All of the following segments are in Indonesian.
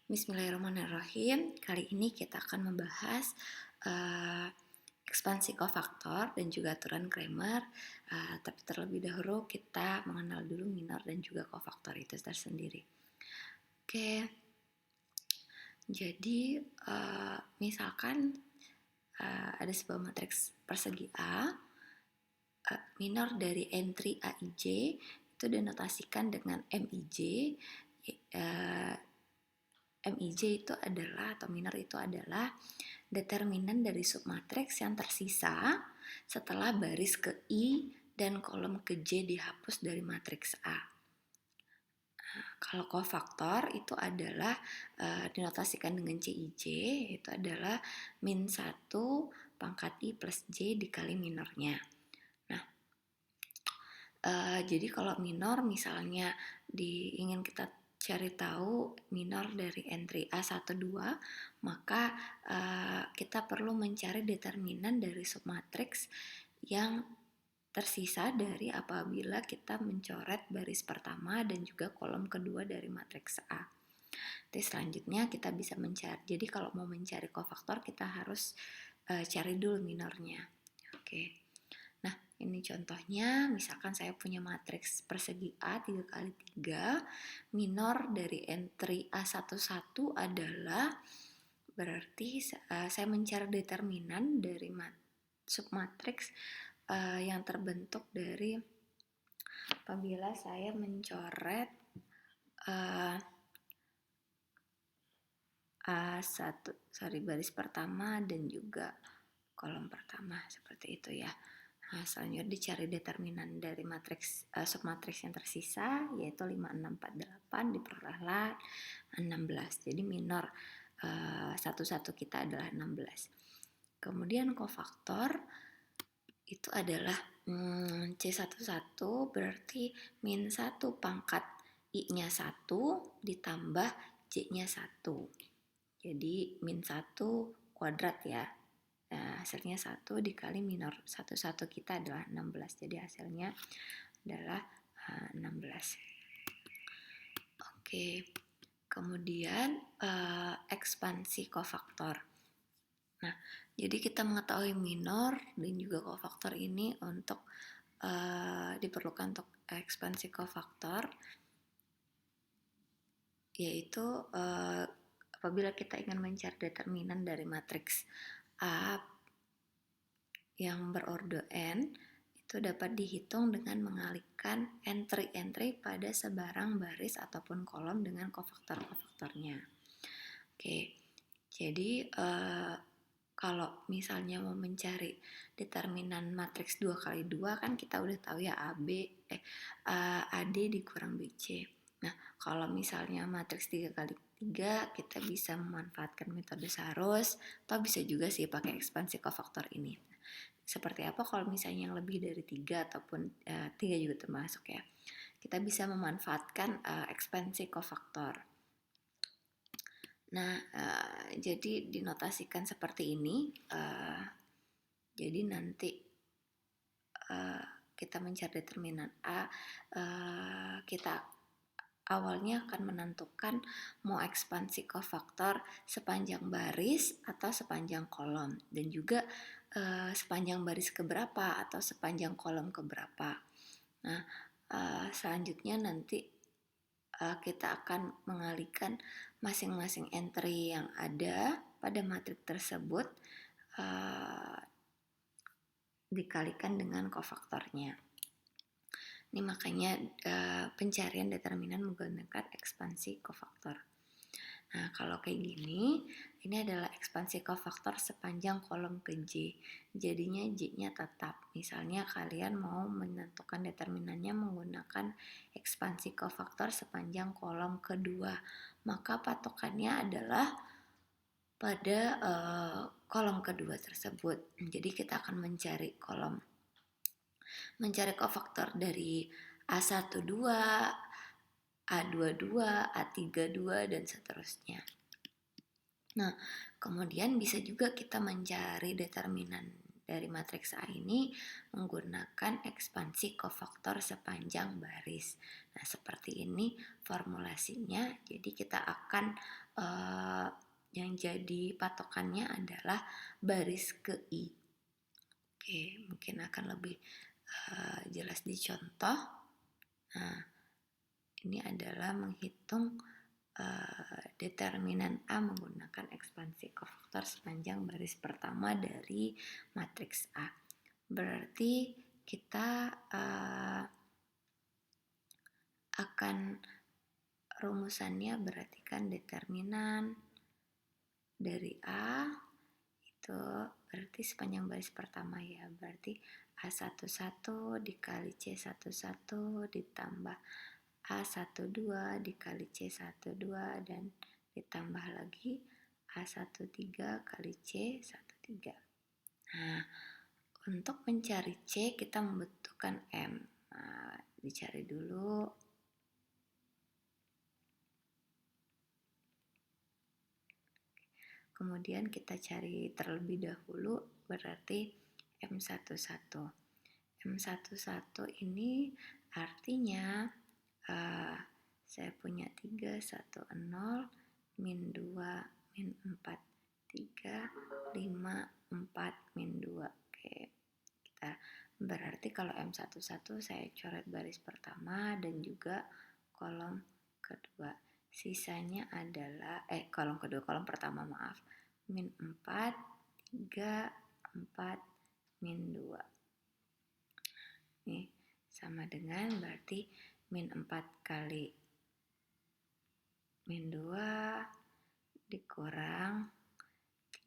Bismillahirrahmanirrahim. Kali ini kita akan membahas ekspansi kofaktor dan juga aturan Cramer. Tapi terlebih dahulu kita mengenal dulu minor dan juga kofaktor itu tersendiri. Oke, jadi misalkan ada sebuah matriks persegi A, minor dari entry AIJ itu dinotasikan dengan MIJ. MIJ itu adalah, atau minor itu adalah determinan dari submatriks yang tersisa setelah baris ke I dan kolom ke J dihapus dari matriks A. Kalau kofaktor itu adalah dinotasikan dengan CIJ, itu adalah min 1 pangkat I plus J dikali minornya. Nah, jadi kalau minor misalnya ingin kita cari tahu minor dari entry A12, maka kita perlu mencari determinan dari submatriks yang tersisa dari apabila kita mencoret baris pertama dan juga kolom kedua dari matriks A. Terus selanjutnya kita bisa mencari, jadi kalau mau mencari kofaktor kita harus cari dulu minornya. Oke. Nah, ini contohnya, misalkan saya punya matriks persegi A 3 kali 3, minor dari entry A11 adalah, berarti saya mencari determinan dari submatriks yang terbentuk dari apabila saya mencoret baris pertama dan juga kolom pertama, seperti itu ya. Nah, selanjutnya dicari determinan dari matriks submatriks yang tersisa, yaitu 5, 6, 4, 8 diperolehlah 16. Jadi minor satu-satu kita adalah 16. Kemudian kofaktor itu adalah C11 berarti min 1 pangkat I-nya 1 ditambah J-nya 1. Jadi min 1 kuadrat ya. Hasilnya 1 dikali minor 1 kita adalah 16. Jadi hasilnya adalah 16. Oke. Kemudian ekspansi kofaktor. Nah, jadi kita mengetahui minor dan juga kofaktor ini untuk diperlukan untuk ekspansi kofaktor, yaitu apabila kita ingin mencari determinan dari matriks A yang berordo n, itu dapat dihitung dengan mengalihkan entry-entry pada sebarang baris ataupun kolom dengan kofaktor-kofaktornya. Oke, jadi kalau misalnya mau mencari determinan matriks 2 kali 2 kan kita udah tahu ya AD dikurang BC. Nah, kalau misalnya matriks 3 kali 3 kita bisa memanfaatkan metode Saros atau bisa juga sih pakai ekspansi kofaktor ini. Seperti apa kalau misalnya yang lebih dari 3 ataupun 3 juga termasuk ya. Kita bisa memanfaatkan ekspansi kofaktor. Nah, jadi dinotasikan seperti ini. Jadi nanti kita mencari determinan A, kita awalnya akan menentukan mau ekspansi kofaktor sepanjang baris atau sepanjang kolom, dan juga sepanjang baris keberapa atau sepanjang kolom keberapa. Nah, selanjutnya nanti kita akan mengalihkan masing-masing entry yang ada pada matriks tersebut dikalikan dengan kofaktornya. Ini makanya pencarian determinan menggunakan ekspansi kofaktor. Nah, kalau kayak gini, ini adalah ekspansi kofaktor sepanjang kolom ke J. Jadinya J-nya tetap. Misalnya kalian mau menentukan determinannya menggunakan ekspansi kofaktor sepanjang kolom kedua, maka patokannya adalah pada kolom kedua tersebut. Jadi kita akan mencari kofaktor dari A12, A22, A32, dan seterusnya. Nah, kemudian bisa juga kita mencari determinan dari matriks A ini menggunakan ekspansi kofaktor sepanjang baris. Nah, seperti ini formulasinya. Jadi kita akan yang jadi patokannya adalah baris ke I. Oke, mungkin akan lebih jelas di contoh. Nah, ini adalah menghitung determinan A menggunakan ekspansi kofaktor sepanjang baris pertama dari matriks A. Berarti kita akan rumusannya berarti kan determinan dari A itu berarti sepanjang baris pertama ya, berarti A11 dikali C11 ditambah A12 dikali C12 dan ditambah lagi A13 kali C13. Nah, untuk mencari C kita membutuhkan M. Nah, dicari dulu. Kemudian kita cari terlebih dahulu berarti M11. M11 ini artinya saya punya 3, 1, 0, min 2, min 4, 3, 5, 4, min 2. Oke, kita berarti kalau M11 saya coret baris pertama dan juga kolom kedua. Sisanya adalah kolom pertama maaf, min 4, 3, 4, min 2. Nih, sama dengan berarti min 4 kali min 2 dikurang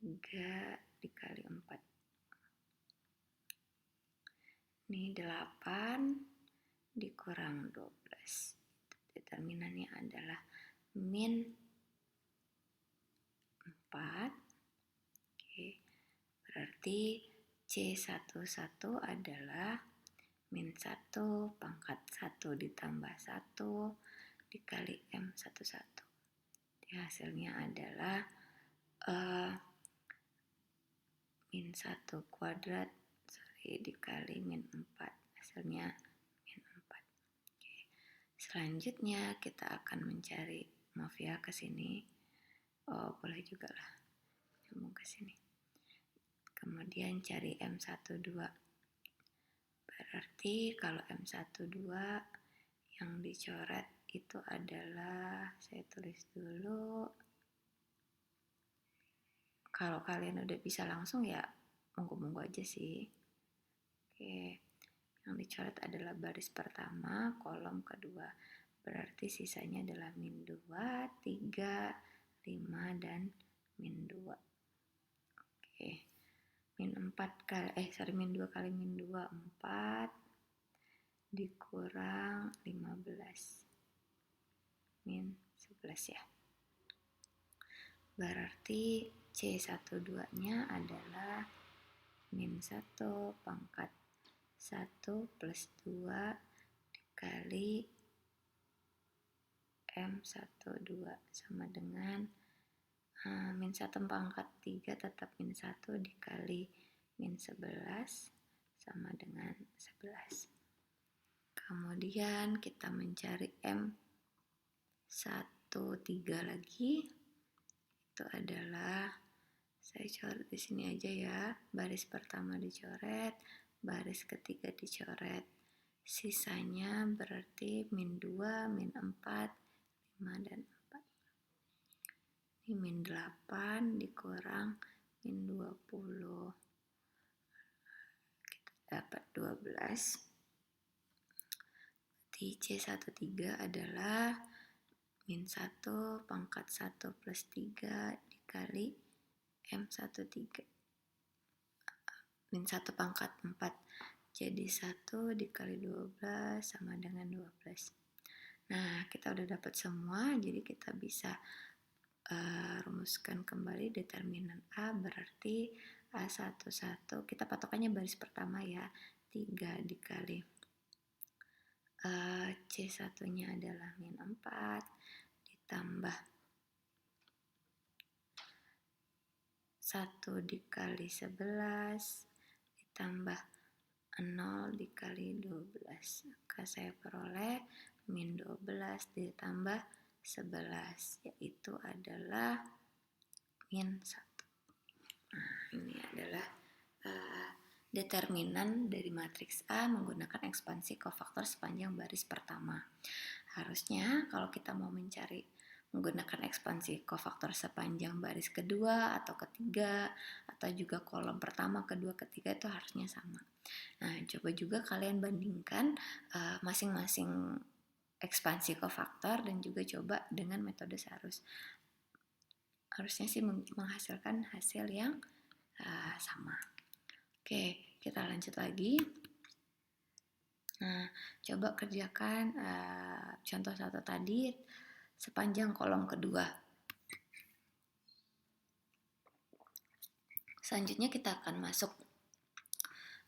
3 dikali 4. Ini 8 dikurang 12. Determinannya adalah min 4. Oke, berarti C11 adalah min 1 pangkat 1 ditambah 1 dikali M11. Hasilnya adalah min 1 kuadrat dikali min 4. Hasilnya min 4. Oke. Selanjutnya kita akan mencari, maaf ya ke sini. Boleh juga lah. Nyambung ke sini. Kemudian cari M12. Berarti kalau M12 yang dicoret itu adalah, saya tulis dulu. Kalau kalian udah bisa langsung ya monggo-monggo aja sih. Oke, yang dicoret adalah baris pertama, kolom kedua. Berarti sisanya adalah min 2, 3, 5, dan min 2. Oke, min 2 kali min 2, 4 dikurang 15. Min 11 ya. Berarti C12-nya adalah min 1 pangkat 1 plus 2 dikali M12 sama dengan min 1 pangkat 3 tetap min 1 dikali min 11 sama dengan 11. Kemudian kita mencari M13 lagi. Itu adalah, saya coret di sini aja ya, baris pertama dicoret, baris ketiga dicoret, sisanya berarti min 2, min 4, 5, dan 4. Ini min 8 dikurang min 20, kita dapat 12. Berarti C13 adalah min 1 pangkat 1 plus 3 dikali M13. Min 1 pangkat 4. Jadi 1 dikali 12 sama dengan 12. Nah, kita udah dapat semua, jadi kita bisa rumuskan kembali determinan A, berarti A11, kita patokannya baris pertama ya, 3 dikali C1-nya adalah min 4 ditambah 1 dikali 11 ditambah 0 dikali 12. Maka saya peroleh min 12 ditambah 11, yaitu adalah min 1. Nah, ini adalah determinan dari matriks A menggunakan ekspansi kofaktor sepanjang baris pertama. Harusnya kalau kita mau mencari menggunakan ekspansi kofaktor sepanjang baris kedua atau ketiga, atau juga kolom pertama, kedua, ketiga, itu harusnya sama. Nah, coba juga kalian bandingkan masing-masing ekspansi kofaktor dan juga coba dengan metode Sarus. Harusnya sih menghasilkan hasil yang sama. Oke, kita lanjut lagi. Nah, coba kerjakan contoh 1 tadi sepanjang kolom kedua. Selanjutnya kita akan masuk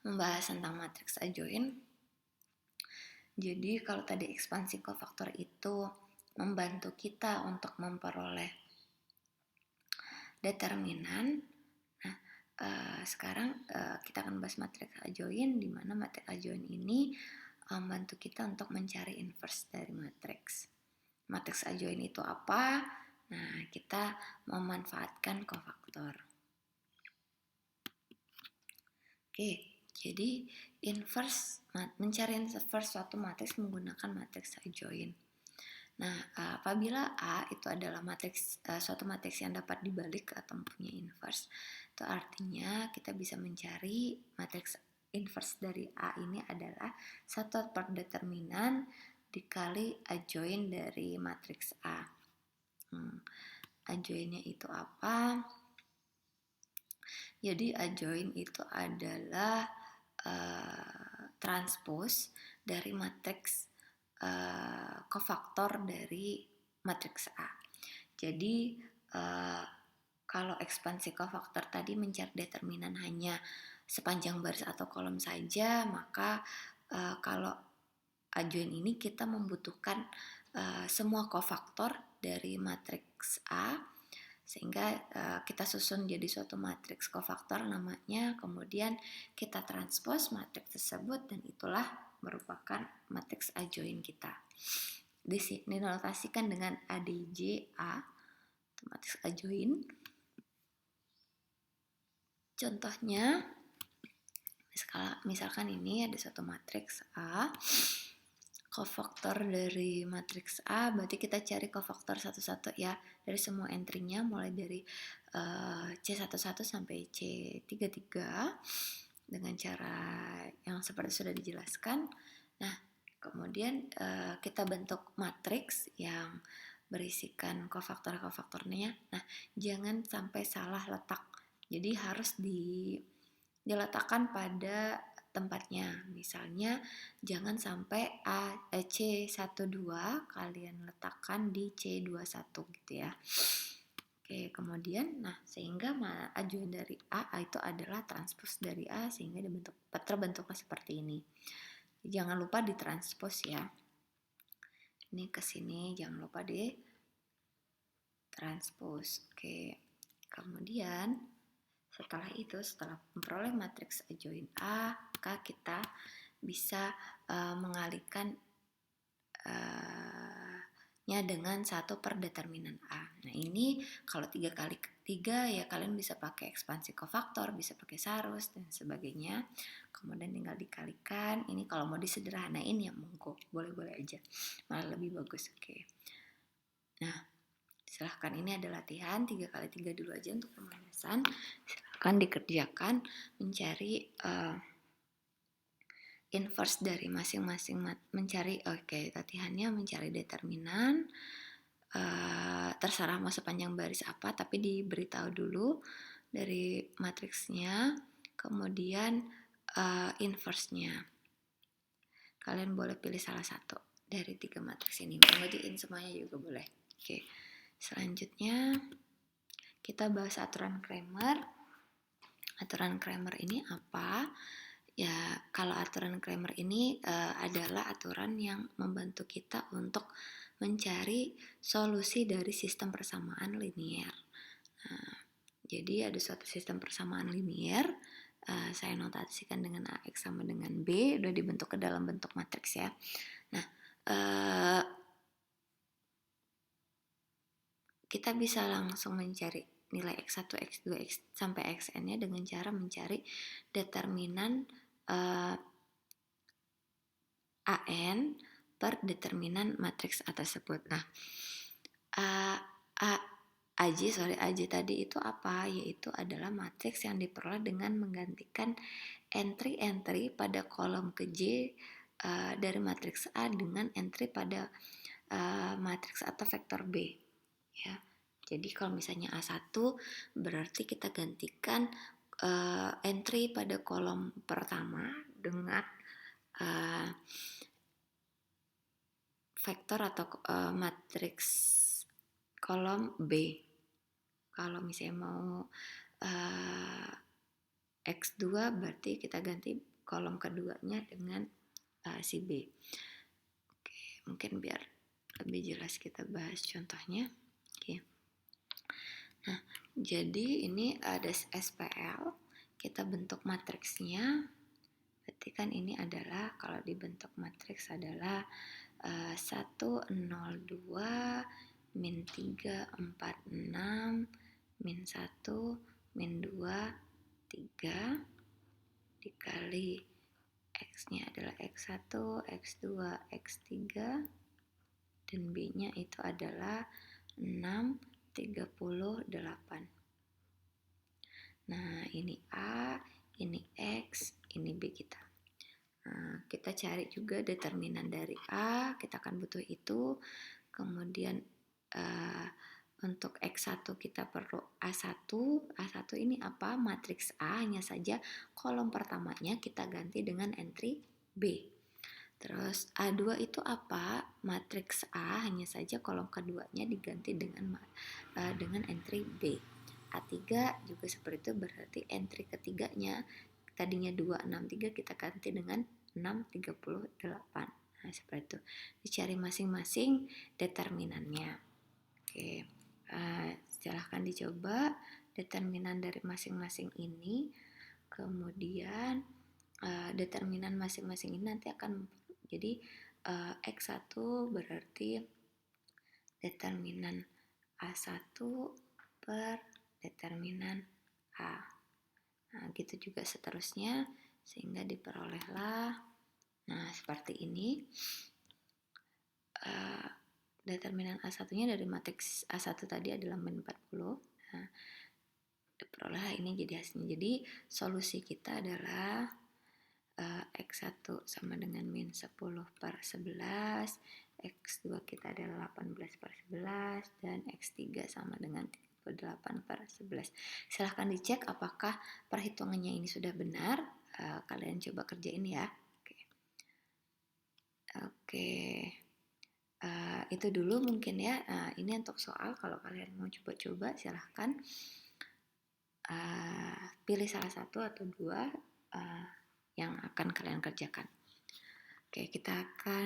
membahas tentang matriks adjoin. Jadi kalau tadi ekspansi kofaktor itu membantu kita untuk memperoleh determinan. Nah, sekarang kita akan bahas matriks adjoin, di mana matriks adjoin ini membantu kita untuk mencari inverse dari matriks. Matriks adjoin itu apa? Nah, kita memanfaatkan kofaktor. Oke, jadi mencari inverse suatu matriks menggunakan matriks adjoin. Nah, apabila A itu adalah suatu matriks yang dapat dibalik atau mempunyai inverse, itu artinya kita bisa mencari matriks inverse dari A ini adalah 1/determinan dikali adjoin dari matriks A. Adjoinnya itu apa? Jadi adjoin itu adalah transpose dari matriks kofaktor dari matriks A. Jadi kalau ekspansi kofaktor tadi mencari determinan hanya sepanjang baris atau kolom saja, maka kalau adjoin ini kita membutuhkan semua kofaktor dari matriks A, sehingga kita susun jadi suatu matriks kofaktor namanya, kemudian kita transpose matriks tersebut dan itulah merupakan matriks adjoin kita. Dinotasikan dengan ADJ A, matriks adjoin. Contohnya, misalkan ini ada suatu matriks A, kofaktor dari matriks A, berarti kita cari kofaktor satu-satu ya, dari semua entry-nya mulai dari C11 sampai C33 dengan cara yang seperti sudah dijelaskan. Nah, kemudian kita bentuk matriks yang berisikan kofaktor-kofaktornya. Nah, jangan sampai salah letak. Jadi harus diletakkan pada tempatnya. Misalnya jangan sampai C12 kalian letakkan di C21 gitu ya. Oke, kemudian sehingga adjoin dari A itu adalah transpose dari A sehingga terbentuknya seperti ini. Jangan lupa ditranspose ya. Ini ke sini jangan lupa di transpose. Oke. Kemudian setelah memperoleh matriks adjoin A, maka kita bisa mengalihkan nya dengan 1/determinan A. Nah, ini kalau 3x3 ya kalian bisa pakai ekspansi kofaktor, bisa pakai Sarus dan sebagainya. Kemudian tinggal dikalikan. Ini kalau mau disederhanain ya monggo, boleh-boleh aja. Malah lebih bagus. Oke. Nah, silahkan, ini ada latihan 3x3 dulu aja untuk pemanasan. Silahkan dikerjakan mencari inverse dari masing-masing latihannya mencari determinan, terserah mau sepanjang baris apa, tapi diberitahu dulu dari matriksnya, kemudian inverse-nya. Kalian boleh pilih salah satu dari 3 matriks ini, mau ngerjain semuanya juga boleh. Oke. Selanjutnya kita bahas aturan Cramer. Aturan Cramer ini apa? Ya, kalau aturan Cramer ini adalah aturan yang membantu kita untuk mencari solusi dari sistem persamaan linier. Jadi ada suatu sistem persamaan linier, saya notasikan dengan AX sama dengan B, udah dibentuk ke dalam bentuk matriks ya. Nah, kita bisa langsung mencari nilai X1, X2, sampai Xn-nya dengan cara mencari determinan AN per determinan matriks A tersebut. Nah, AJ tadi itu apa? Yaitu adalah matriks yang diperoleh dengan menggantikan entry-entry pada kolom ke J dari matriks A dengan entry pada matriks atau vektor B. Ya. Jadi kalau misalnya A1 berarti kita gantikan entry pada kolom pertama dengan vektor atau matriks kolom B. Kalau misalnya mau X2 berarti kita ganti kolom keduanya dengan si B. Oke, mungkin biar lebih jelas kita bahas contohnya. Oke. Nah, jadi ini ada SPL, kita bentuk matriksnya. Berarti kan ini adalah kalau dibentuk matriks adalah 1, 0, 2, min 3, 4, 6, min 1, min 2, 3 dikali X-nya adalah X1, X2, X3 dan B-nya itu adalah 6, 38. Nah, ini A, ini X, ini B kita. Nah, kita cari juga determinan dari A, kita akan butuh itu. Kemudian untuk X1 kita perlu A1. A1 ini apa? Matriks A, hanya saja kolom pertamanya kita ganti dengan entry B. Terus A2 itu apa? Matriks A, hanya saja kolom keduanya diganti dengan entry B. A3 juga seperti itu, berarti entry ketiganya tadinya 263 kita ganti dengan 638. Nah, seperti itu. Dicari masing-masing determinannya. Oke, silahkan dicoba determinan dari masing-masing ini. Kemudian determinan masing-masing ini nanti akan jadi X1 berarti determinan A1 per determinan A. Nah, gitu juga seterusnya sehingga diperolehlah seperti ini. Determinan A1-nya dari matriks A1 tadi adalah min 40. Nah, diperoleh ini jadi hasilnya. Jadi solusi kita adalah X1 sama dengan min 10 per 11, X2 kita adalah 18 per 11, dan X3 sama dengan 38 per 11. Silahkan dicek apakah perhitungannya ini sudah benar. Kalian coba kerjain ya. Oke. Itu dulu mungkin ya. Ini untuk soal, kalau kalian mau coba-coba silahkan pilih salah satu atau dua yang akan kalian kerjakan. Oke, kita akan